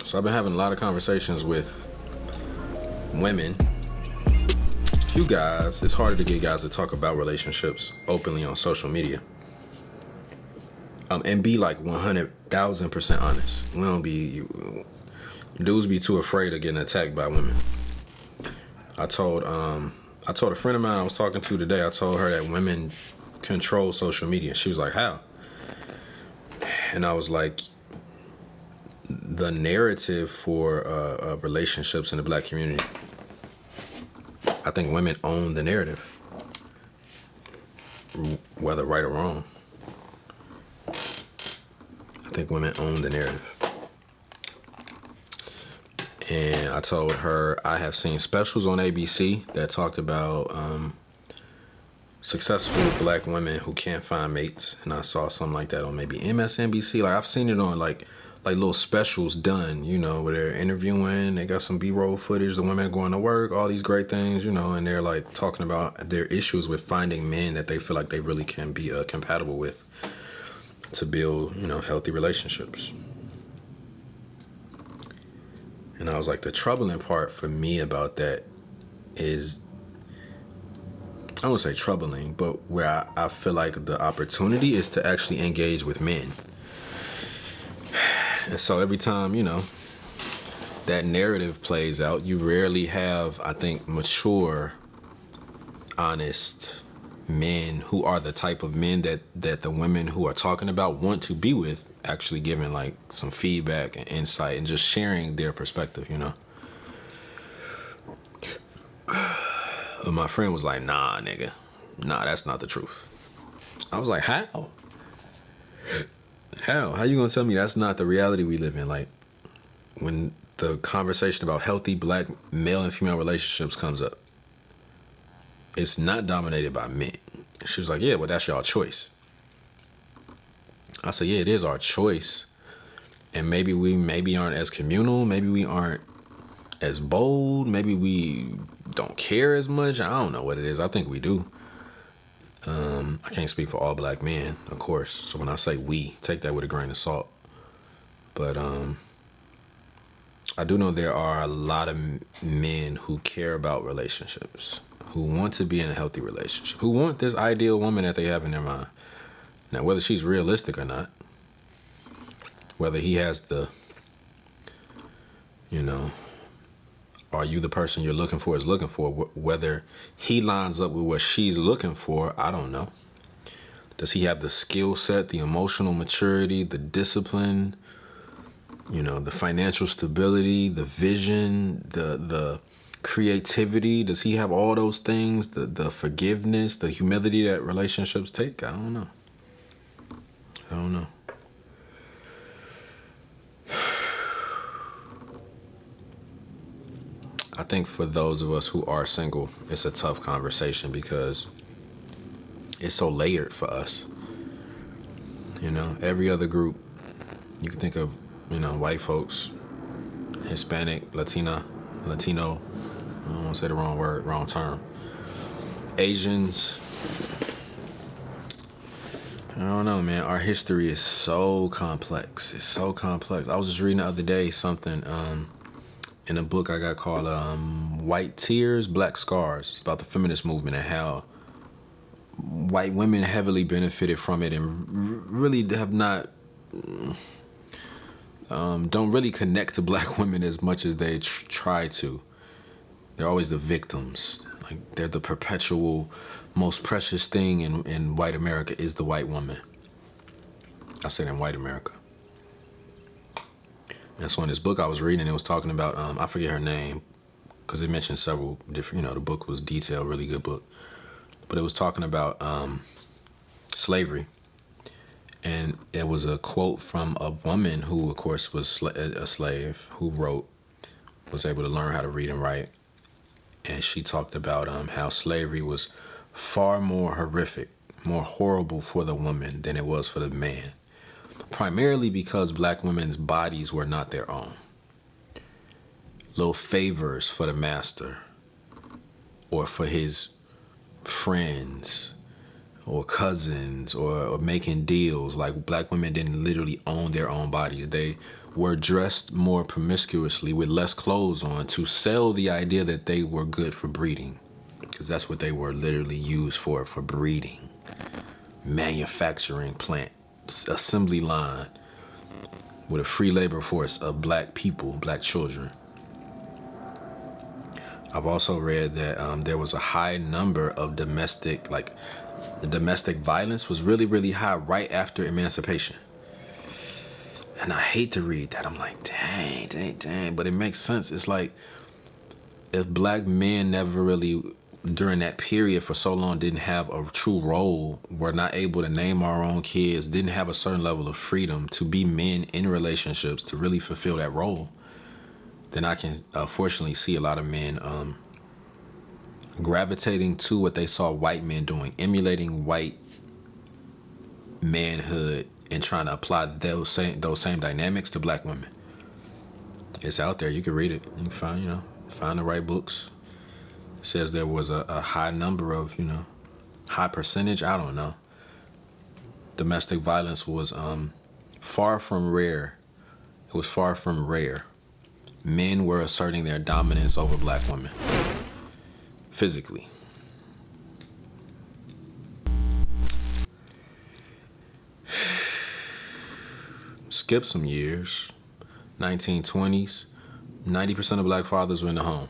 So I've been having a lot of conversations with women. You guys, it's harder to get guys to talk about relationships openly on social media. And be like 100,000% honest. We don't be, dudes be too afraid of getting attacked by women. I told a friend of mine I was talking to today, I told her that women control social media. She was like, how? And I was like, the narrative for relationships in the black community, I think women own the narrative, whether right or wrong. I think women own the narrative. And I told her I have seen specials on ABC that talked about successful black women who can't find mates. And I saw something like that on maybe MSNBC. Like I've seen it on like little specials done, you know, where they're interviewing, they got some B-roll footage, the women going to work, all these great things, you know, and they're like talking about their issues with finding men that they feel like they really can be compatible with to build, you know, healthy relationships. And I was like, the troubling part for me about that is, I won't say troubling, but where I feel like the opportunity is to actually engage with men. And so every time, you know, that narrative plays out, you rarely have, I think, mature, honest men who are the type of men that the women who are talking about want to be with, actually giving like some feedback and insight and just sharing their perspective, you know. But my friend was like, nah, nigga. Nah, that's not the truth. I was like, how? How you gonna tell me that's not the reality we live in? Like, when the conversation about healthy black male and female relationships comes up, it's not dominated by men. She was like, yeah, well, that's y'all choice. I said, yeah, it is our choice. And maybe we aren't as communal. Maybe we aren't as bold. Maybe we don't care as much. I don't know what it is. I think we do. I can't speak for all black men, of course. So when I say we, take that with a grain of salt. But I do know there are a lot of men who care about relationships, who want to be in a healthy relationship, who want this ideal woman that they have in their mind. Now, whether she's realistic or not, whether he has the, you know, are you the person you're looking for is looking for, whether he lines up with what she's looking for, I don't know. Does he have the skill set, the emotional maturity, the discipline, you know, the financial stability, the vision, the creativity? Does he have all those things, the forgiveness, the humility that relationships take? I don't know. I think for those of us who are single, it's a tough conversation because it's so layered for us. You know, every other group, you can think of, you know, white folks, Hispanic, Latino, I don't want to say the wrong word, wrong term. Asians, I don't know, man. Our history is so complex. It's so complex. I was just reading the other day something in a book I got called White Tears, Black Scars. It's about the feminist movement and how white women heavily benefited from it and really have not, don't really connect to black women as much as they try to. They're always the victims. Like, they're the perpetual, most precious thing in white America is the white woman. I said in white America. And so in this book I was reading, it was talking about, I forget her name, because it mentioned several different, you know, the book was detailed, really good book. But it was talking about slavery. And it was a quote from a woman who, of course, was a slave, who was able to learn how to read and write. And she talked about how slavery was far more horrific, more horrible for the woman than it was for the man. Primarily because black women's bodies were not their own. Little favors for the master or for his friends or cousins or making deals. Like, black women didn't literally own their own bodies. They were dressed more promiscuously with less clothes on to sell the idea that they were good for breeding. Because that's what they were literally used for breeding. Manufacturing plant, assembly line with a free labor force of black people, black children. I've also read that there was a high number of domestic violence was really, really high right after emancipation. And I hate to read that. I'm like, dang. But it makes sense. It's like if black men never really, during that period for so long, didn't have a true role, were not able to name our own kids, didn't have a certain level of freedom to be men in relationships, to really fulfill that role, then I can fortunately see a lot of men gravitating to what they saw white men doing, emulating white manhood and trying to apply those same dynamics to black women. It's out there. You can read it. You can find the right books. It says there was a high number of, high percentage, I don't know. Domestic violence was far from rare. It was far from rare. Men were asserting their dominance over black women. Physically. Skip some years. 1920s. 90% of black fathers were in the home.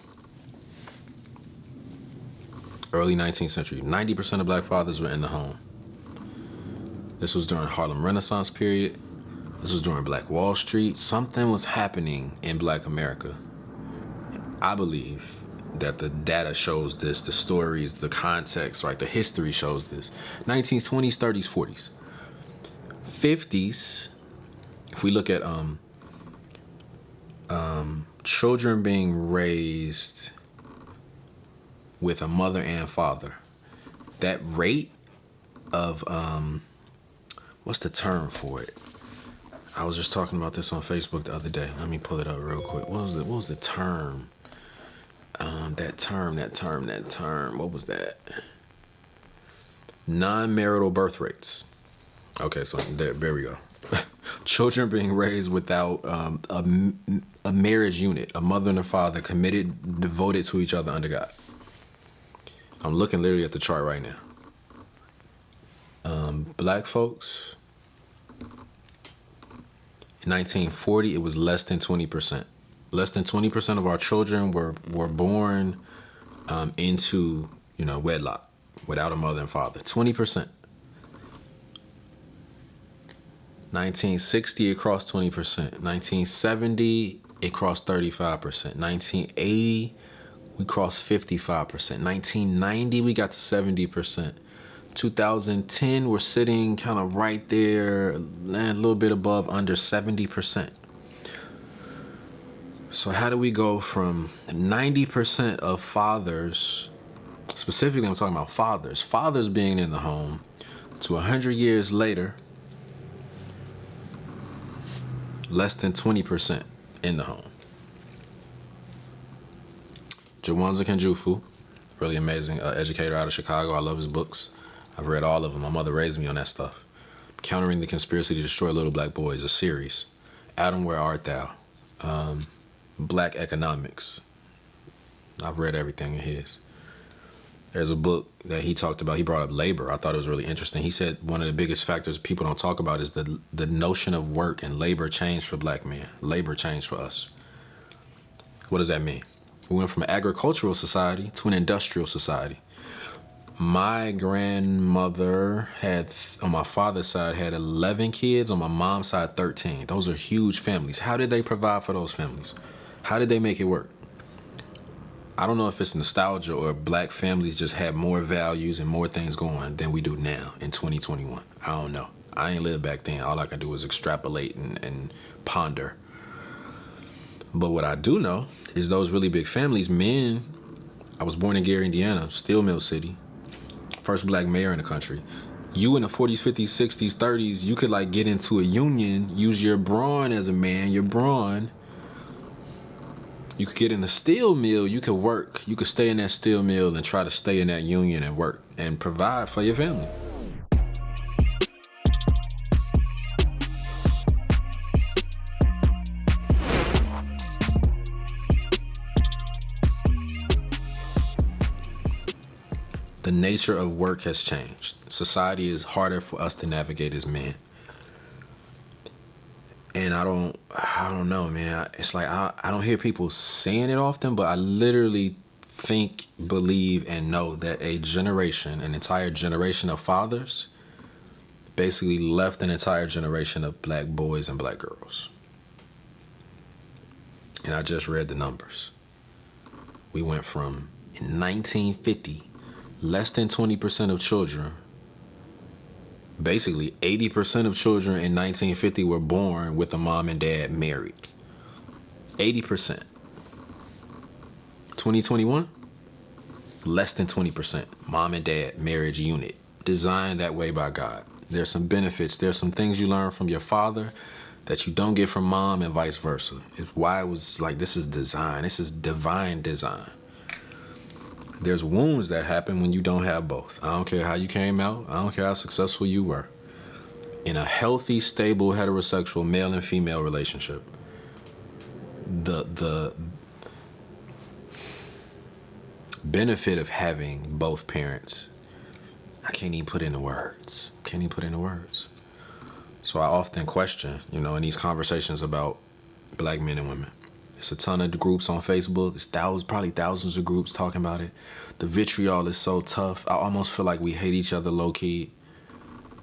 Early 19th century. 90% of black fathers were in the home. This was during Harlem Renaissance period. This was during Black Wall Street. Something was happening in black America. I believe that the data shows this, the stories, the context, right? The history shows this. 1920s, 30s, 40s. 50s, if we look at children being raised with a mother and father, that rate of, what's the term for it? I was just talking about this on Facebook the other day. Let me pull it up real quick. What was the term? That term. What was that? Non-marital birth rates. Okay, so there we go. Children being raised without a marriage unit, a mother and a father committed, devoted to each other under God. I'm looking literally at the chart right now. Black folks, in 1940, it was less than 20%. Less than 20% of our children were born into, wedlock without a mother and father. 20%. 1960, it crossed 20%. 1970, it crossed 35%. 1980, we crossed 55%. 1990, we got to 70%. 2010, we're sitting kind of right there, a little bit above, under 70%. So how do we go from 90% of fathers, specifically I'm talking about fathers being in the home, to 100 years later, less than 20% in the home? Jawanza Kenjufu, really amazing educator out of Chicago. I love his books. I've read all of them. My mother raised me on that stuff. Countering the Conspiracy to Destroy Little Black Boys, a series. Adam, Where Art Thou? Black Economics. I've read everything of his. There's a book that he talked about. He brought up labor. I thought it was really interesting. He said one of the biggest factors people don't talk about is the notion of work and labor changed for black men. Labor changed for us. What does that mean? We went from an agricultural society to an industrial society. My grandmother had, on my father's side, had 11 kids. On my mom's side, 13. Those are huge families. How did they provide for those families? How did they make it work? I don't know if it's nostalgia or black families just had more values and more things going than we do now in 2021. I don't know. I ain't lived back then. All I can do is extrapolate and ponder. But what I do know is those really big families, men, I was born in Gary, Indiana, Steel Mill City, first black mayor in the country. You in the 40s, 50s, 60s, 30s, you could like get into a union, use your brawn as a man, your brawn. You could get in a steel mill, you could work. You could stay in that steel mill and try to stay in that union and work and provide for your family. The nature of work has changed. Society is harder for us to navigate as men. And I don't know, man. It's like I don't hear people saying it often, but I literally think, believe, and know that an entire generation of fathers, basically left an entire generation of black boys and black girls. And I just read the numbers. We went from, in 1950, less than 20% of children, basically 80% of children in 1950 were born with a mom and dad married. 80%. 2021, less than 20%. Mom and dad marriage unit. Designed that way by God. There's some benefits. There's some things you learn from your father that you don't get from mom, and vice versa. It's why it was like, this is design. This is divine design. There's wounds that happen when you don't have both. I don't care how you came out. I don't care how successful you were. In a healthy, stable, heterosexual male and female relationship, the benefit of having both parents, I can't even put into words. So I often question, in these conversations about black men and women. It's a ton of groups on Facebook. It's probably thousands of groups talking about it. The vitriol is so tough. I almost feel like we hate each other low key.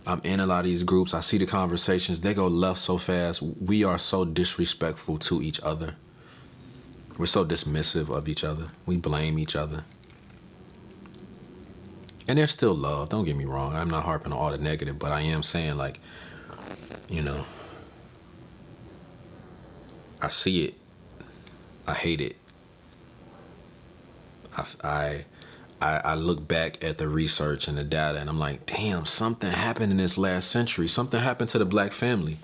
I'm in a lot of these groups. I see the conversations. They go left so fast. We are so disrespectful to each other. We're so dismissive of each other. We blame each other. And there's still love. Don't get me wrong. I'm not harping on all the negative, but I am saying, like, I see it. I hate it. I look back at the research and the data, and I'm like, damn, something happened in this last century. Something happened to the black family.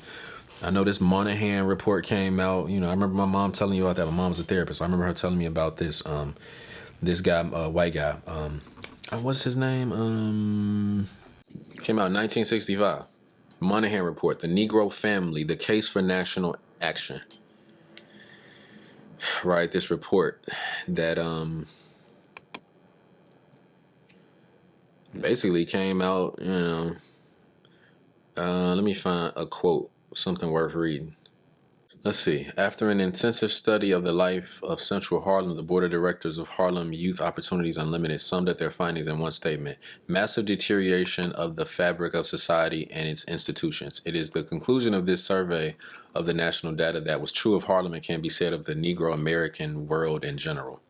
I know this Monahan report came out. I remember my mom telling you about that. My mom's a therapist. I remember her telling me about this. This guy, white guy. What's his name? Came out in 1965. Monahan report, the Negro family, the case for national action. Right, this report that basically came out, let me find a quote, something worth reading. Let's see. After an intensive study of the life of Central Harlem, the board of directors of Harlem Youth Opportunities Unlimited summed up their findings in one statement: massive deterioration of the fabric of society and its institutions. It is the conclusion of this survey of the national data that was true of Harlem and can be said of the Negro American world in general.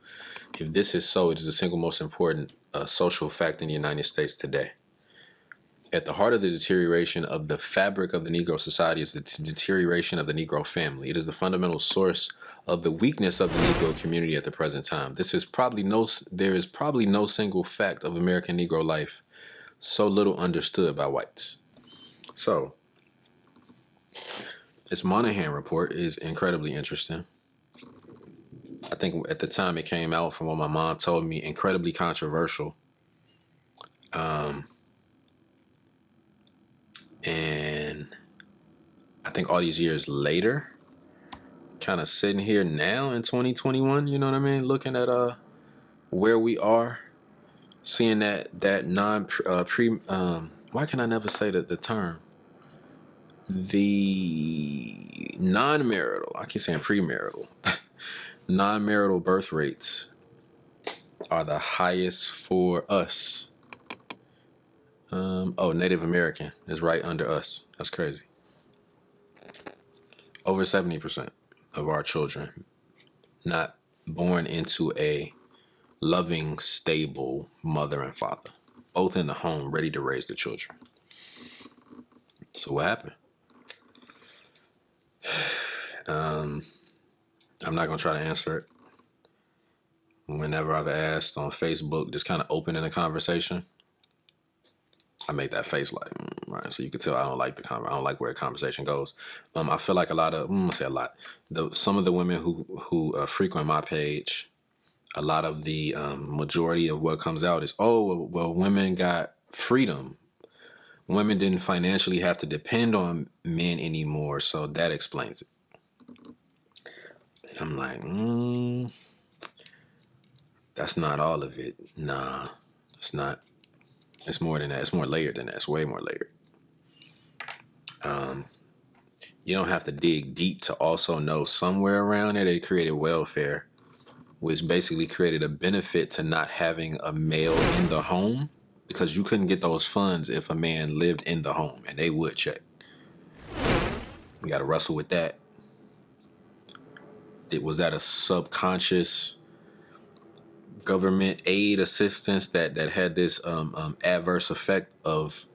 If this is so, it is the single most important social fact in the United States today. At the heart of the deterioration of the fabric of the Negro society is the deterioration of the Negro family. It is the fundamental source of the weakness of the Negro community at the present time. There is probably no single fact of American Negro life so little understood by whites. So, this Monahan report is incredibly interesting. I think at the time it came out, from what my mom told me, incredibly controversial. And I think all these years later, kind of sitting here now in 2021, you know what I mean? Looking at where we are, seeing that why can I never say the term? The non-marital, I keep saying premarital, non-marital birth rates are the highest for us. Native American is right under us. That's crazy. Over 70% of our children not born into a loving, stable mother and father, both in the home, ready to raise the children. So what happened? I'm not going to try to answer it. Whenever I've asked on Facebook, just kind of opening the conversation, I make that face like, right. So you can tell I don't like the I don't like where the conversation goes. I feel like a lot of, some of the women who frequent my page, a lot of the majority of what comes out is, well, women got freedom. Women didn't financially have to depend on men anymore, so that explains it. And I'm like, that's not all of it. Nah, it's not. It's more than that. It's more layered than that. It's way more layered. You don't have to dig deep to also know somewhere around there they created welfare, which basically created a benefit to not having a male in the home, because you couldn't get those funds if a man lived in the home, and they would check. We got to wrestle with that. Was that a subconscious government aid assistance that had this adverse effect of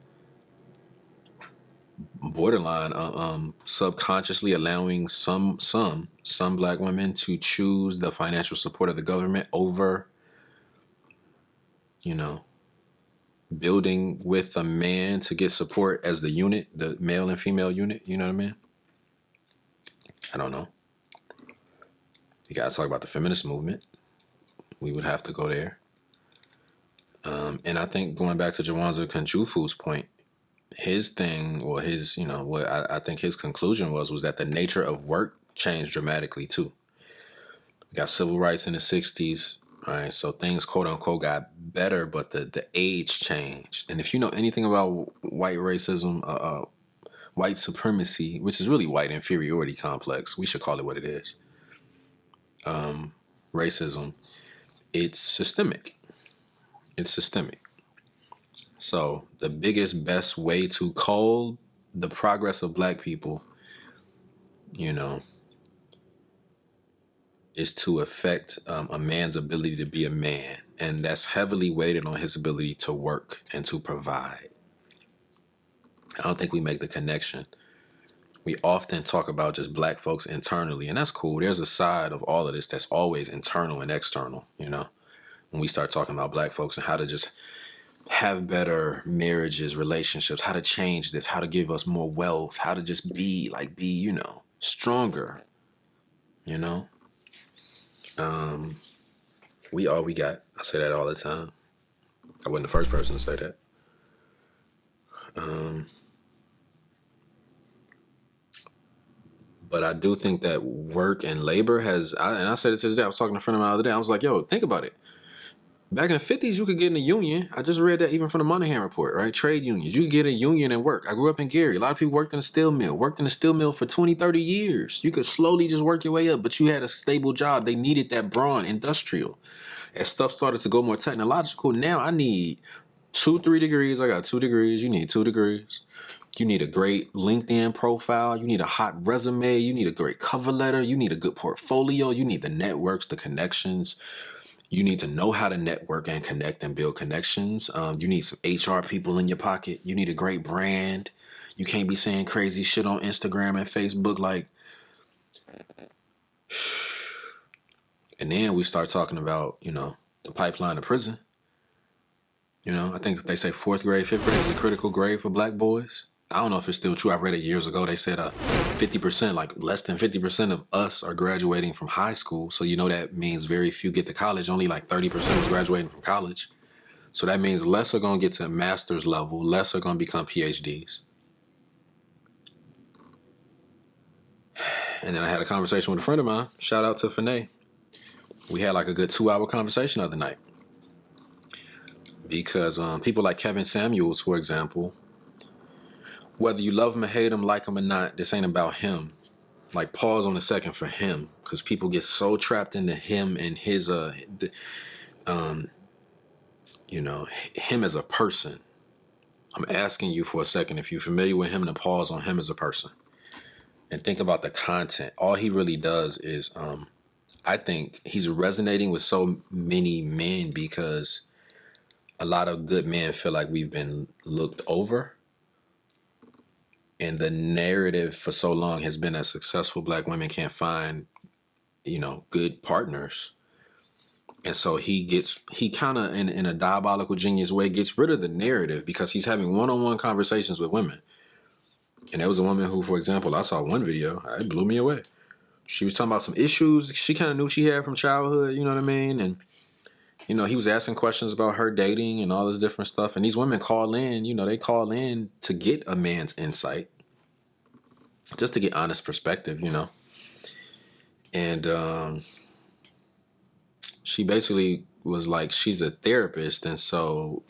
borderline subconsciously allowing some black women to choose the financial support of the government over, you know, building with a man to get support as the unit, the male and female unit? You know what I mean? I don't know. You gotta talk about the feminist movement. We would have to go there. And I think going back to Jawanza Kanjufu's point, his thing, or his, what I think his conclusion was that the nature of work changed dramatically too. We got civil rights in the 60s, right? So things, quote unquote, got better, but the age changed. And if you know anything about white racism, white supremacy, which is really white inferiority complex, we should call it what it is. Racism, it's systemic. It's systemic. So the biggest, best way to call the progress of black people, is to affect a man's ability to be a man. And that's heavily weighted on his ability to work and to provide. I don't think we make the connection. We often talk about just black folks internally, and that's cool. There's a side of all of this that's always internal and external, when we start talking about black folks and how to just have better marriages, relationships, how to change this, how to give us more wealth, how to just be stronger, we all we got. I say that all the time. I wasn't the first person to say that. But I do think that work and labor and I said it to this day, I was talking to a friend of mine the other day, I was like, yo, think about it. Back in the 50s, you could get in a union. I just read that even from the Monahan report, right? Trade unions. You could get a union and work. I grew up in Gary. A lot of people worked in a steel mill, for 20, 30 years. You could slowly just work your way up, but you had a stable job. They needed that brawn, industrial. As stuff started to go more technological, now I need 2, 3 degrees. I got 2 degrees. You need 2 degrees. You need a great LinkedIn profile. You need a hot resume. You need a great cover letter. You need a good portfolio. You need the networks, the connections. You need to know how to network and connect and build connections. You need some HR people in your pocket. You need a great brand. You can't be saying crazy shit on Instagram and Facebook like. And then we start talking about, the pipeline to prison. I think they say 4th grade, 5th grade is a critical grade for black boys. I don't know if it's still true. I read it years ago. They said 50%, like less than 50% of us are graduating from high school. So that means very few get to college. Only like 30% is graduating from college. So that means less are going to get to master's level. Less are going to become PhDs. And then I had a conversation with a friend of mine. Shout out to Fanae. We had like a good 2-hour conversation the other night. Because people like Kevin Samuels, for example, whether you love him or hate him, like him or not, this ain't about him. Like, pause on a second for him, because people get so trapped into him and his, him as a person. I'm asking you for a second if you're familiar with him, and to pause on him as a person and think about the content. All he really does is, I think he's resonating with so many men because a lot of good men feel like we've been looked over. And the narrative for so long has been that successful black women can't find, good partners. And so he kind of, in a diabolical genius way, gets rid of the narrative because he's having one-on-one conversations with women. And there was a woman who, for example, I saw one video, it blew me away. She was talking about some issues she kind of knew she had from childhood, you know what I mean? And, he was asking questions about her dating and all this different stuff. And these women call in, they call in to get a man's insight, just to get honest perspective, And she basically was like, she's a therapist. And so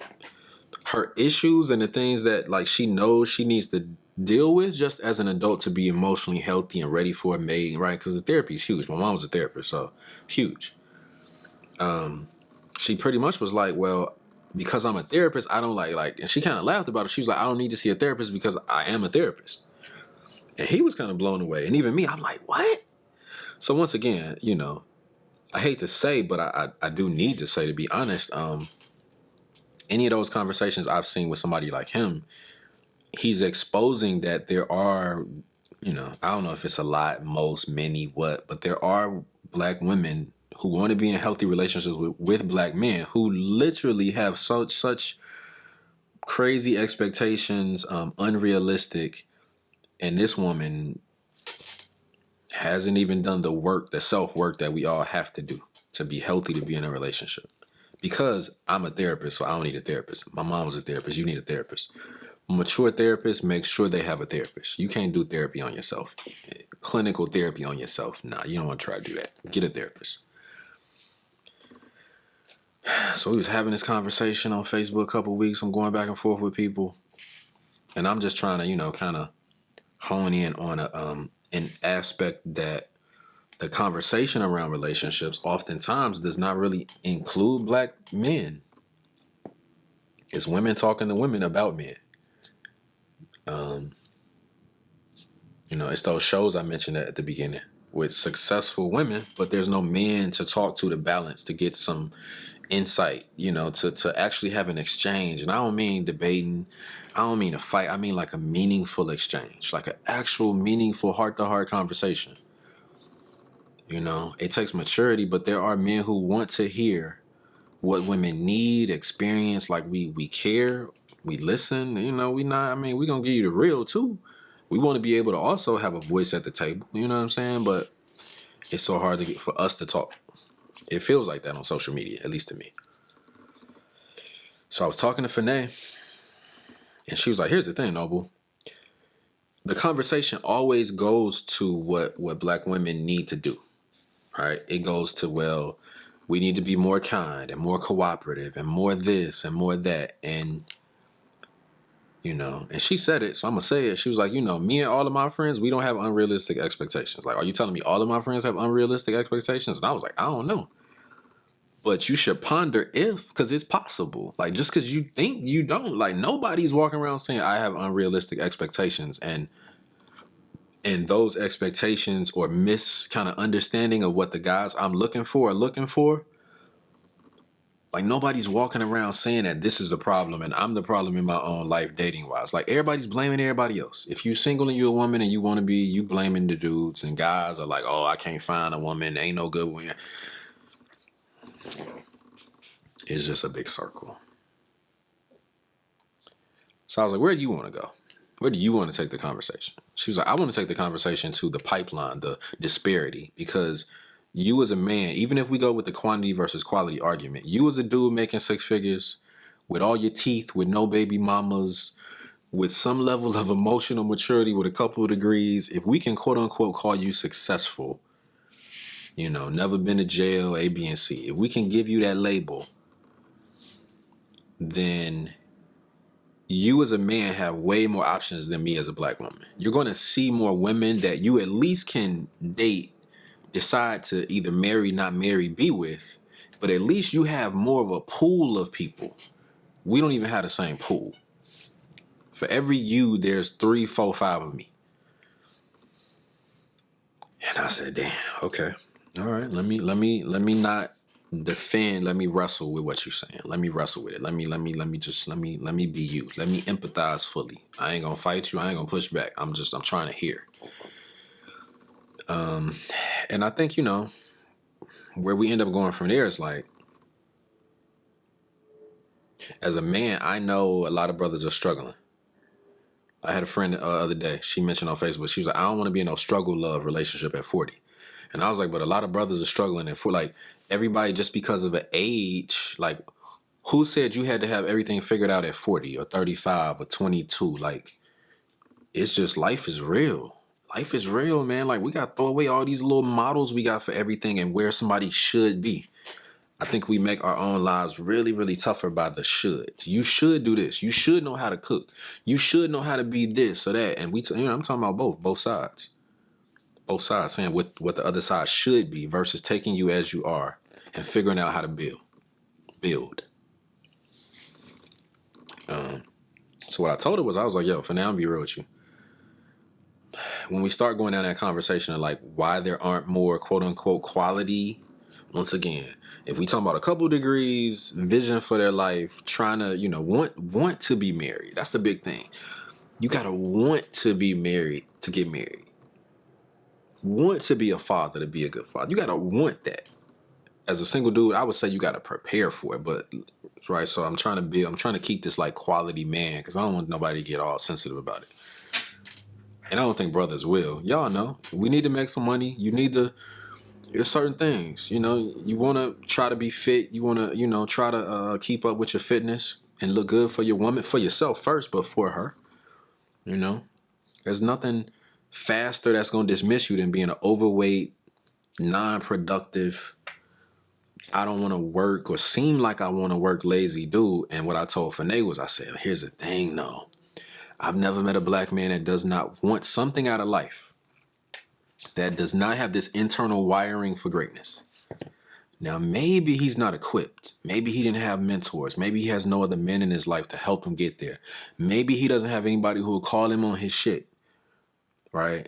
her issues and the things that like she knows she needs to deal with just as an adult to be emotionally healthy and ready for a mate, right? Because the therapy is huge. My mom was a therapist, so huge. She pretty much was like, well, because I'm a therapist, I don't like, and she kind of laughed about it. She was like, I don't need to see a therapist because I am a therapist. And he was kind of blown away. And even me, I'm like, what? So once again, I hate to say, but I do need to say, to be honest, any of those conversations I've seen with somebody like him, he's exposing that there are, I don't know if it's a lot, most, many, what, but there are black women who want to be in healthy relationships with black men who literally have such crazy expectations, unrealistic, and this woman hasn't even done the work, the self-work that we all have to do to be healthy, to be in a relationship. Because I'm a therapist, so I don't need a therapist. My mom was a therapist, you need a therapist. A mature therapist makes sure they have a therapist. You can't do therapy on yourself. Clinical therapy on yourself. Nah, you don't want to try to do that. Get a therapist. So we was having this conversation on Facebook a couple of weeks. I'm going back and forth with people. And I'm just trying to, kind of hone in on an aspect that the conversation around relationships oftentimes does not really include black men. It's women talking to women about men. It's those shows I mentioned at the beginning with successful women, but there's no men to talk to balance, to get some insight, to actually have an exchange. And I don't mean debating. I don't mean a fight. I mean like a meaningful exchange, like an actual meaningful heart-to-heart conversation. It takes maturity, but there are men who want to hear what women need, experience, like we care, we listen, we not, we gonna give you the real too. We want to be able to also have a voice at the table, you know what I'm saying? But it's so hard to get for us to talk. It feels like that on social media, at least to me. So I was talking to Fanae, and she was like, here's the thing, Noble. The conversation always goes to what black women need to do, right? It goes to, well, we need to be more kind and more cooperative and more this and more that. And and she said it, so I'm gonna say it. She was like, me and all of my friends, we don't have unrealistic expectations. Like, are you telling me all of my friends have unrealistic expectations? And I was like, I don't know. But you should ponder if, because it's possible. Like, just because you think you don't, like, nobody's walking around saying I have unrealistic expectations, and those expectations or kind of understanding of what the guys I'm looking for are looking for. Like, nobody's walking around saying that this is the problem and I'm the problem in my own life dating wise. Like, everybody's blaming everybody else. If you're single and you're a woman and you want to be, you blaming the dudes, and guys are like, oh, I can't find a woman. Ain't no good one. It's just a big circle. So I was like, where do you want to go? Where do you want to take the conversation? She was like, I want to take the conversation to the pipeline, the disparity, because you as a man, even if we go with the quantity versus quality argument, you as a dude making six figures with all your teeth, with no baby mamas, with some level of emotional maturity, with a couple of degrees, if we can quote unquote call you successful, never been to jail, A, B, and C, if we can give you that label, then you as a man have way more options than me as a black woman. You're going to see more women that you at least can date, decide to either marry, not marry, be with, but at least you have more of a pool of people. We don't even have the same pool. For every you, there's 3, 4, 5 of me. And I said, damn, okay. All right, let me not defend, let me wrestle with what you're saying. Let me wrestle with it. Let me be you. Let me empathize fully. I ain't gonna fight you, I ain't gonna push back. I'm trying to hear. And I think, where we end up going from there is like, as a man, I know a lot of brothers are struggling. I had a friend the other day, she mentioned on Facebook, she was like, I don't want to be in no struggle love relationship at 40. And I was like, but a lot of brothers are struggling at 40. Like, everybody, just because of an age, like, who said you had to have everything figured out at 40 or 35 or 22? Like, it's just, life is real. Life is real, man. Like, we got to throw away all these little models we got for everything and where somebody should be. I think we make our own lives really, really tougher by the shoulds. You should do this. You should know how to cook. You should know how to be this or that. And I'm talking about both sides, saying what the other side should be versus taking you as you are and figuring out how to build. So what I told her was, I was like, yo, for now, I'm be real with you. When we start going down that conversation of like why there aren't more quote unquote quality, once again, if we talk about a couple degrees, vision for their life, trying to, want to be married. That's the big thing. You gotta want to be married to get married. Want to be a father to be a good father. You gotta want that. As a single dude, I would say you gotta prepare for it. But right, so I'm trying to keep this like quality man because I don't want nobody to get all sensitive about it. And I don't think brothers will. Y'all know we need to make some money. You need to. There's certain things, you want to try to be fit. You want to, try to keep up with your fitness and look good for your woman, for yourself first, but for her. There's nothing faster that's going to dismiss you than being an overweight, non-productive, I don't want to work or seem like I want to work lazy dude. And what I told Fanay was, I said, here's the thing, though. I've never met a black man that does not want something out of life, that does not have this internal wiring for greatness. Now, maybe he's not equipped. Maybe he didn't have mentors. Maybe he has no other men in his life to help him get there. Maybe he doesn't have anybody who will call him on his shit, right?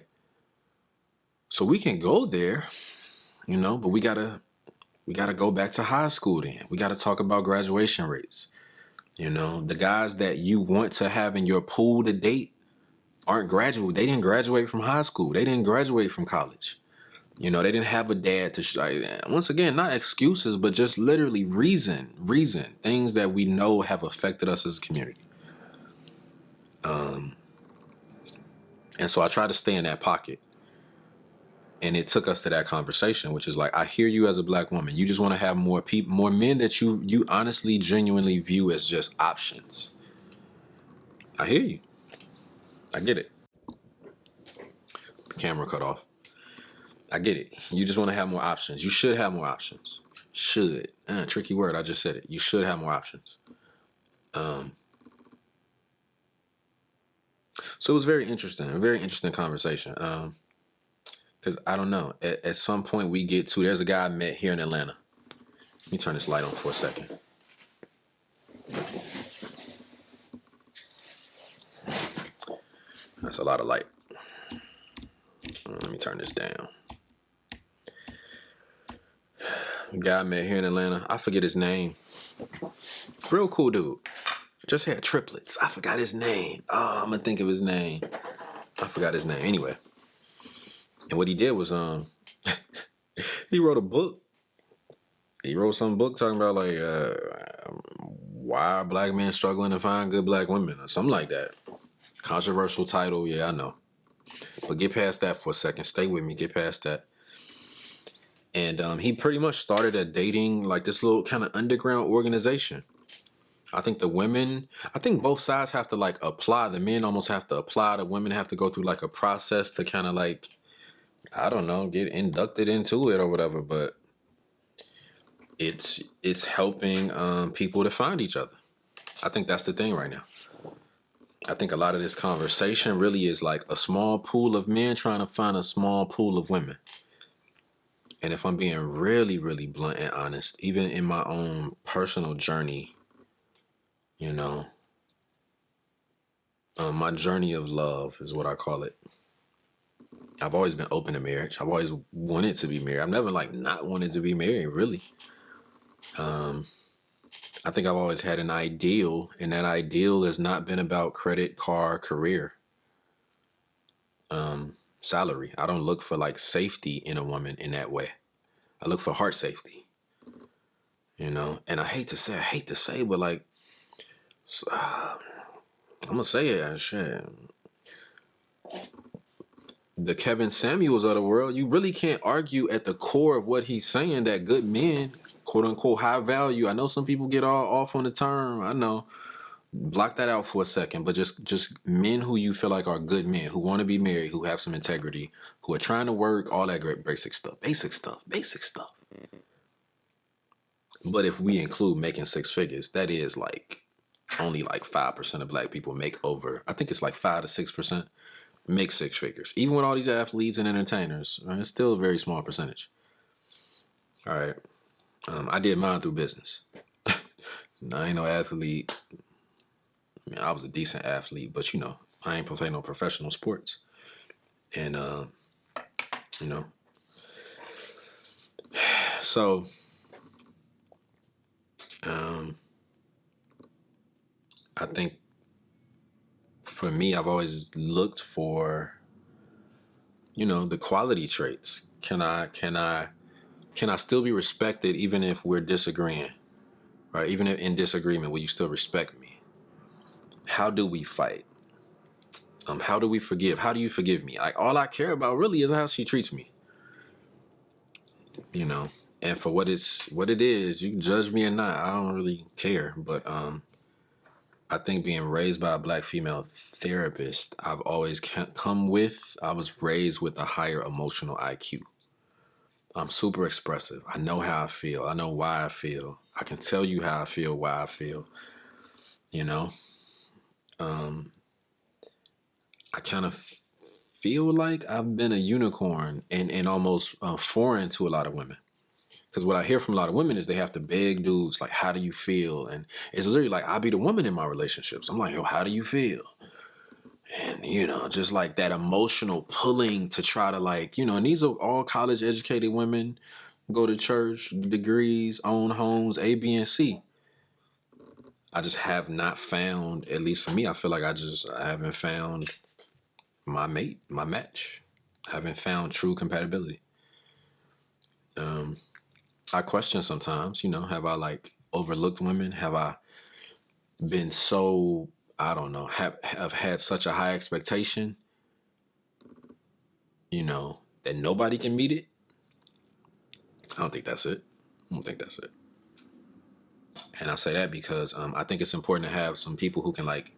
So we can go there, but we gotta go back to high school then. We gotta talk about graduation rates. The guys that you want to have in your pool to date aren't graduate. They didn't graduate from high school. They didn't graduate from college. They didn't have a dad to once again, not excuses, but just literally reason, things that we know have affected us as a community. And so I try to stay in that pocket. And it took us to that conversation, which is like, I hear you as a black woman. You just want to have more people, more men that you honestly, genuinely view as just options. I hear you. I get it. The camera cut off. I get it. You just want to have more options. You should have more options. Should. Tricky word. I just said it. You should have more options. So it was very interesting. A very interesting conversation. Because I don't know. At some point we get to, there's a guy I met here in Atlanta. Let me turn this light on for a second. That's a lot of light. Let me turn this down. A guy I met here in Atlanta. I forget his name. Real cool dude. Just had triplets. I forgot his name. Oh, I'm gonna think of his name. I forgot his name. Anyway. And what he did was he wrote a book. He wrote some book talking about like why are black men struggling to find good black women or something like that. Controversial title, yeah, I know. But get past that for a second. Stay with me. Get past that. And he pretty much started a dating, like this little kind of underground organization. I think both sides have to like apply. The men almost have to apply. The women have to go through like a process to kind of like, I don't know, get inducted into it or whatever. But it's helping people to find each other. I think that's the thing right now. I think a lot of this conversation really is like a small pool of men trying to find a small pool of women. And if I'm being really, really blunt and honest, even in my own personal journey, my journey of love is what I call it. I've always been open to marriage. I've always wanted to be married. I've never like not wanted to be married, really. I think I've always had an ideal, and that ideal has not been about credit, car, career, salary. I don't look for like safety in a woman in that way. I look for heart safety, and I hate to say, but like, I'm gonna say it, shit. The Kevin Samuels of the world, you really can't argue at the core of what he's saying that good men, quote unquote, high value. I know some people get all off on the term. I know. Block that out for a second, but just men who you feel like are good men, who want to be married, who have some integrity, who are trying to work, all that great basic stuff. But if we include making six figures, that is like only like 5% of black people make over, I think it's like 5 to 6% make six figures. Even with all these athletes and entertainers, right, it's still a very small percentage. All right. I did mine through business. I ain't no athlete. I mean, I was a decent athlete, but I ain't play no professional sports. And, you know, so um, I think for me, I've always looked for, the quality traits. Can I still be respected even if we're disagreeing? Right? Even if in disagreement, will you still respect me? How do we fight? How do we forgive? How do you forgive me? Like all I care about really is how she treats me. You know, and for what it is, you can judge me or not. I don't really care. But I think being raised by a black female therapist, I've always come with. I was raised with a higher emotional IQ. I'm super expressive. I know how I feel. I know why I feel. I can tell you how I feel, why I feel. You know, I kind of feel like I've been a unicorn and almost foreign to a lot of women. Because what I hear from a lot of women is they have to beg dudes, like, how do you feel? And it's literally like, I'll be the woman in my relationships. I'm like, yo, how do you feel? And, just like that emotional pulling to try to like, and these are all college educated women, go to church, degrees, own homes, A, B, and C. I just have not found, at least for me, I feel like I haven't found my mate, my match. I haven't found true compatibility. I question sometimes, have I like overlooked women? Have I been so, I don't know, have had such a high expectation, that nobody can meet it? I don't think that's it. I don't think that's it. And I say that because I think it's important to have some people who can like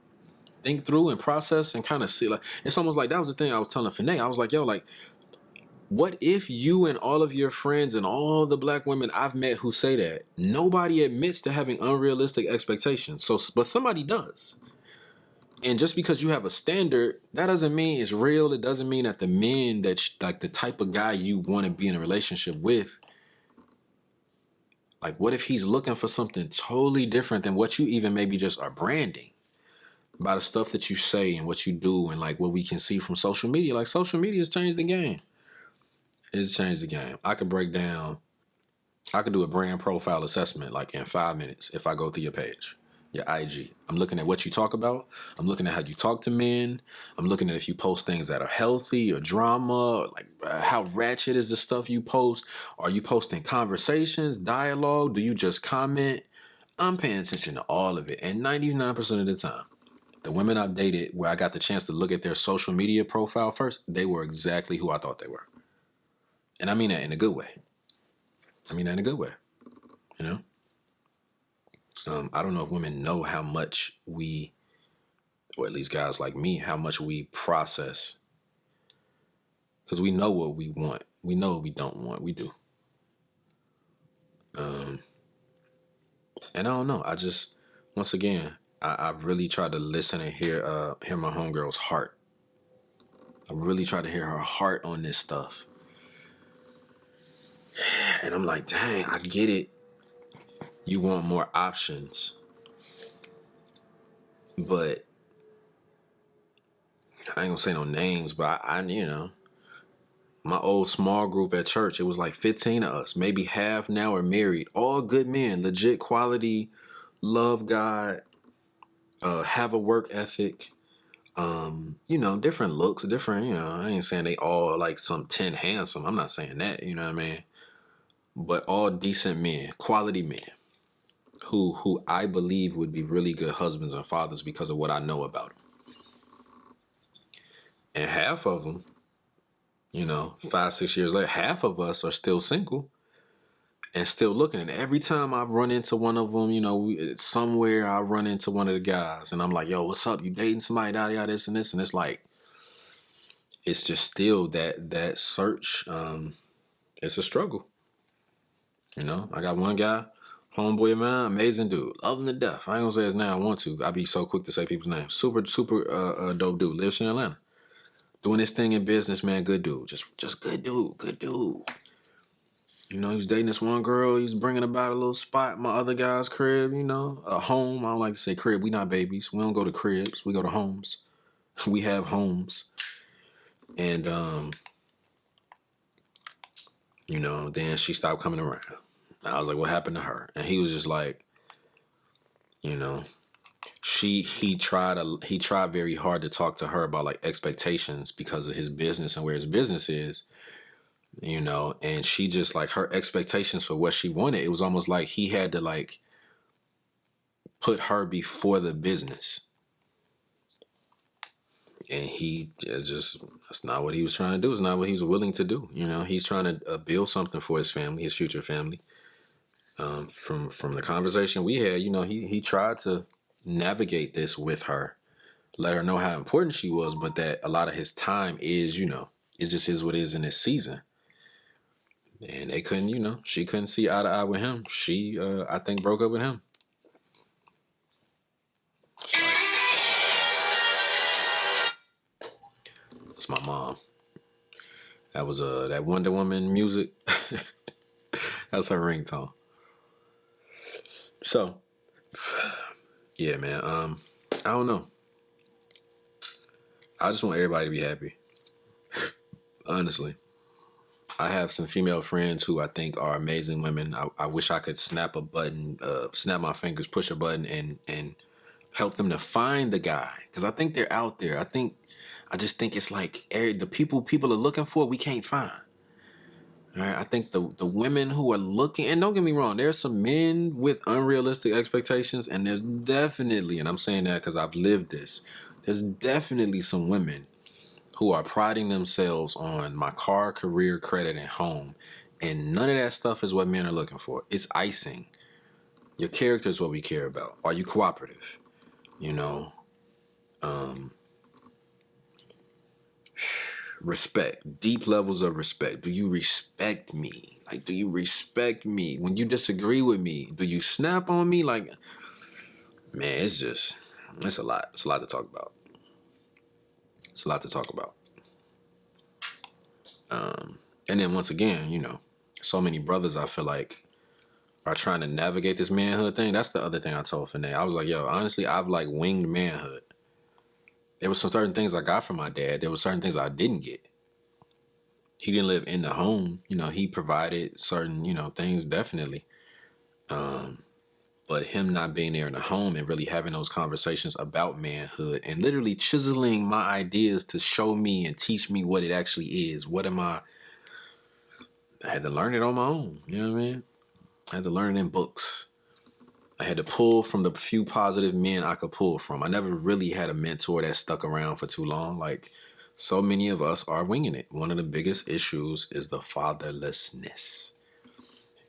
think through and process and kind of see, like, it's almost like that was the thing I was telling Finay. I was like, yo, like, what if you and all of your friends and all the black women I've met who say that, nobody admits to having unrealistic expectations? So, but somebody does. And just because you have a standard, that doesn't mean it's real. It doesn't mean that the men like the type of guy you want to be in a relationship with, like, what if he's looking for something totally different than what you even maybe just are branding by the stuff that you say and what you do and like what we can see from social media? Like, social media has changed the game. It's changed the game. I could do a brand profile assessment like in 5 minutes if I go through your page, your IG. I'm looking at what you talk about. I'm looking at how you talk to men. I'm looking at if you post things that are healthy or drama, or like how ratchet is the stuff you post. Are you posting conversations, dialogue? Do you just comment? I'm paying attention to all of it. And 99% of the time, the women I've dated where I got the chance to look at their social media profile first, they were exactly who I thought they were. And I mean that in a good way. I mean that in a good way, you know? I don't know if women know how much we, or at least guys like me, how much we process. Because we know what we want. We know what we don't want. We do. And I don't know. Once again, I really tried to listen and hear my homegirl's heart. I really tried to hear her heart on this stuff. And I'm like, dang, I get it. You want more options. But I ain't gonna say no names, but my old small group at church, it was like 15 of us. Maybe half now are married. All good men, legit quality, love God, have a work ethic, different looks, different, I ain't saying they all like some 10 handsome. I'm not saying that, you know what I mean? But all decent men, quality men who I believe would be really good husbands and fathers because of what I know about them. And half of them, 5, 6 years later, half of us are still single and still looking. And every time I run into one of them, somewhere I run into one of the guys and I'm like, yo, what's up? You dating somebody, this and this. And it's like, it's just still that search. It's a struggle. I got one guy Homeboy of mine, amazing dude. Love him to death. I ain't gonna say his name. I want to. I'd be so quick to say people's names. Super dope dude. Lives in Atlanta. Doing his thing in business, man. Good dude. Just good dude. Good dude. You know, he was dating this one girl. He was bringing about a little spot in my other guy's crib, you know, a home. I don't like to say crib. We not babies. We don't go to cribs. We go to homes. We have homes. And, you know, then she stopped coming around. I was like, what happened to her? And he was just like, you know, he tried very hard to talk to her about like expectations because of his business and where his business is, you know, and she just like her expectations for what she wanted. It was almost like he had to like put her before the business. And he just that's not what he was trying to do. It's not what he was willing to do. You know, he's trying to build something for his family, his future family. From the conversation we had, you know, he tried to navigate this with her, let her know how important she was, but that a lot of his time is, you know, it just is what it is in this season. And they couldn't, you know, she couldn't see eye to eye with him. She, I think, broke up with him. It's my mom. That was that Wonder Woman music. That's her ringtone. So, yeah, man. I don't know. I just want everybody to be happy. Honestly, I have some female friends who I think are amazing women. I wish I could snap a button, snap my fingers, push a button, and help them to find the guy because I think they're out there. I just think it's like the people are looking for, we can't find. All right, I think the women who are looking, and don't get me wrong, there's some men with unrealistic expectations, and there's definitely, and I'm saying that because I've lived this, there's definitely some women who are priding themselves on my car, career, credit, and home, and none of that stuff is what men are looking for. It's icing. Your character is what we care about. Are you cooperative? You know, respect, deep levels of respect. Do you respect me? Like, do you respect me? When you disagree with me, do you snap on me? Like, man, it's a lot. It's a lot to talk about. It's a lot to talk about. And then once again, you know, so many brothers I feel like are trying to navigate this manhood thing. That's the other thing I told Finay. I was like, yo, honestly, I've like winged manhood. There were some certain things I got from my dad. There were certain things I didn't get. He didn't live in the home. You know, he provided certain, you know, things definitely. But him not being there in the home and really having those conversations about manhood and literally chiseling my ideas to show me and teach me what it actually is. What am I had to learn it on my own. You know what I mean? I had to learn it in books. I had to pull from the few positive men I could pull from. I never really had a mentor that stuck around for too long. Like, so many of us are winging it. One of the biggest issues is the fatherlessness.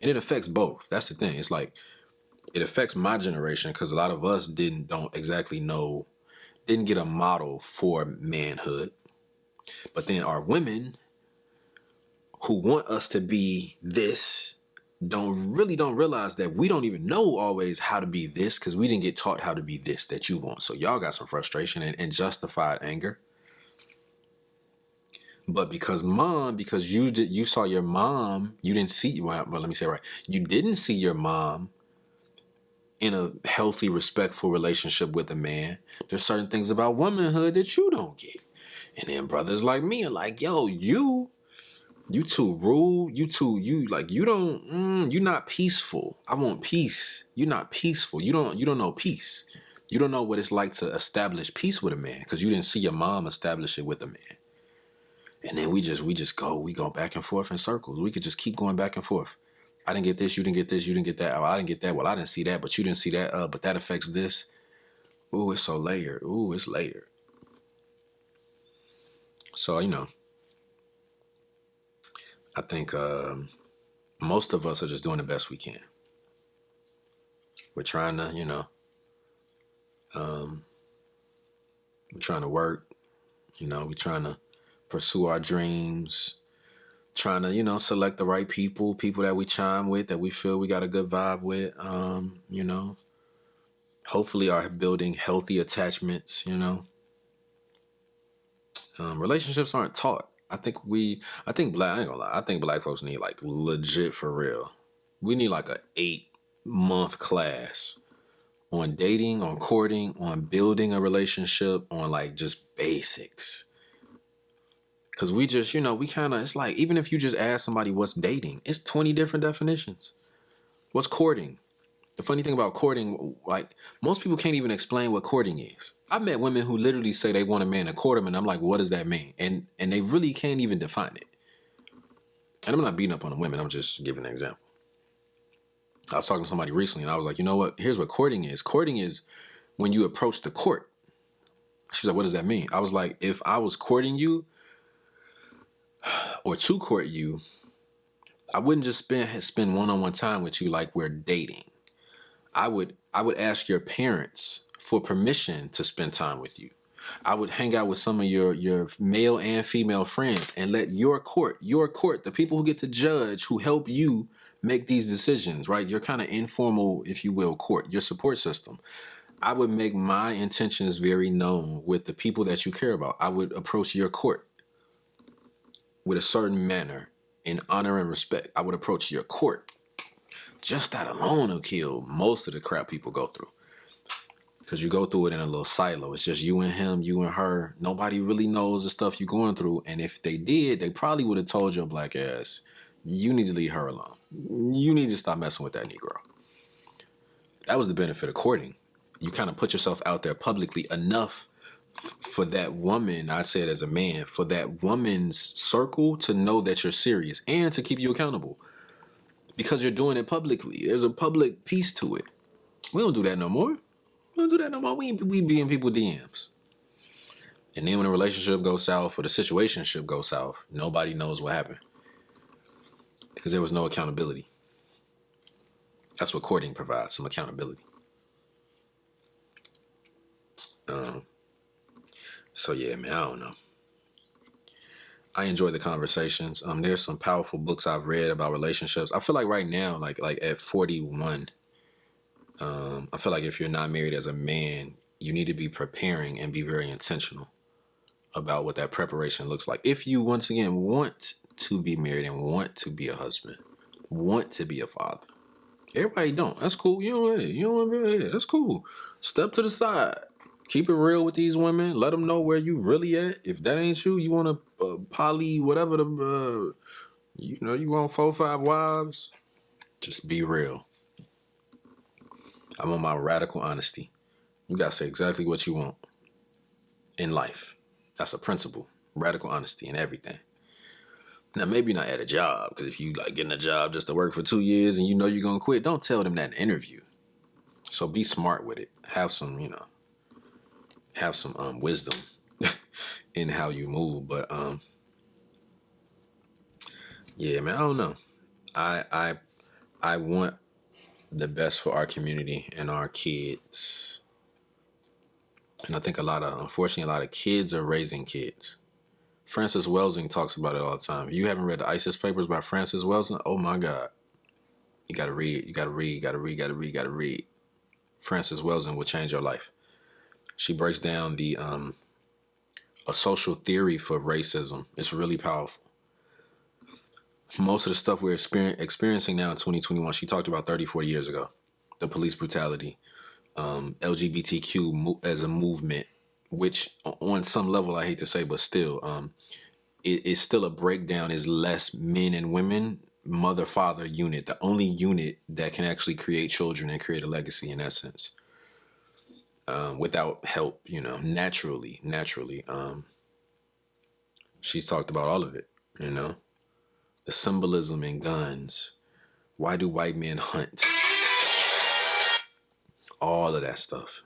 And it affects both. That's the thing. It's like, it affects my generation because a lot of us don't exactly know, didn't get a model for manhood. But then our women who want us to be this don't realize that we don't even know always how to be this because we didn't get taught how to be this that you want. So y'all got some frustration and justified anger. But because you saw your mom, you didn't see, well, let me say it right. You didn't see your mom in a healthy, respectful relationship with a man. There's certain things about womanhood that you don't get. And then brothers like me are like, yo, you too rude. You don't, you're not peaceful. I want peace. You're not peaceful. You don't know peace. You don't know what it's like to establish peace with a man because you didn't see your mom establish it with a man. And then we go back and forth in circles. We could just keep going back and forth. I didn't get this, you didn't get this, you didn't get that. Oh, I didn't get that. Well, I didn't see that, but you didn't see that. But that affects this. Ooh, it's so layered. Ooh, it's layered. So, you know, I think most of us are just doing the best we can. We're trying to, you know, we're trying to work, you know, we're trying to pursue our dreams, trying to, select the right people that we chime with, that we feel we got a good vibe with. Hopefully are building healthy attachments. Relationships aren't taught. I think black, I ain't gonna lie, I think black folks need like legit for real. We need like a 8-month class on dating, on courting, on building a relationship, on like just basics. Cause we just, we kind of, it's like, even if you just ask somebody what's dating, it's 20 different definitions. What's courting? The funny thing about courting, like, most people can't even explain what courting is. I've met women who literally say they want a man to court them, and I'm like, what does that mean? And they really can't even define it. And I'm not beating up on the women, I'm just giving an example. I was talking to somebody recently, and I was like, you know what? Here's what courting is. Courting is when you approach the court. She's like, what does that mean? I was like, if I was courting you, or to court you, I wouldn't just spend one-on-one time with you like we're dating. I would ask your parents for permission to spend time with you. I would hang out with some of your male and female friends and let your court, the people who get to judge, who help you make these decisions, right? Your kind of informal, if you will, court, your support system. I would make my intentions very known with the people that you care about. I would approach your court with a certain manner in honor and respect. I would approach your court. Just that alone will kill most of the crap people go through. Because you go through it in a little silo. It's just you and him, you and her. Nobody really knows the stuff you're going through. And if they did, they probably would have told your black ass, you need to leave her alone. You need to stop messing with that Negro. That was the benefit of courting. You kind of put yourself out there publicly enough for that woman, I say it as a man, for that woman's circle to know that you're serious and to keep you accountable. Because you're doing it publicly. There's a public piece to it. We don't do that no more. We be in people's DMs. And then when a relationship goes south or the situationship goes south, nobody knows what happened. Because there was no accountability. That's what courting provides, some accountability. So yeah, man, I don't know. I enjoy the conversations. There's some powerful books I've read about relationships. I feel like right now, like at 41, I feel like if you're not married as a man, you need to be preparing and be very intentional about what that preparation looks like. If you, once again, want to be married and want to be a husband, want to be a father. Everybody don't. That's cool. You don't want to be. That's cool. Step to the side. Keep it real with these women. Let them know where you really at. If that ain't you want to poly whatever you want 4 or 5 wives. Just be real. I'm on my radical honesty. You gotta say exactly what you want in life. That's a principle. Radical honesty in everything. Now, maybe not at a job, because if you like getting a job just to work for 2 years and you know you're gonna quit, don't tell them that in an interview. So be smart with it. Have some wisdom in how you move. But yeah, man, I don't know. I want the best for our community and our kids. And I think unfortunately, a lot of kids are raising kids. Francis Welsing talks about it all the time. If you haven't read the ISIS papers by Francis Welsing, oh my God. You gotta read. You gotta read. Francis Welsing will change your life. She breaks down a social theory for racism. It's really powerful. Most of the stuff we're experiencing now in 2021, she talked about 30, 40 years ago. The police brutality, LGBTQ as a movement, which on some level, I hate to say, but still, it's still a breakdown, is less men and women, mother-father unit, the only unit that can actually create children and create a legacy in that sense. Without help, naturally. She's talked about all of it, the symbolism in guns. Why do white men hunt? All of that stuff.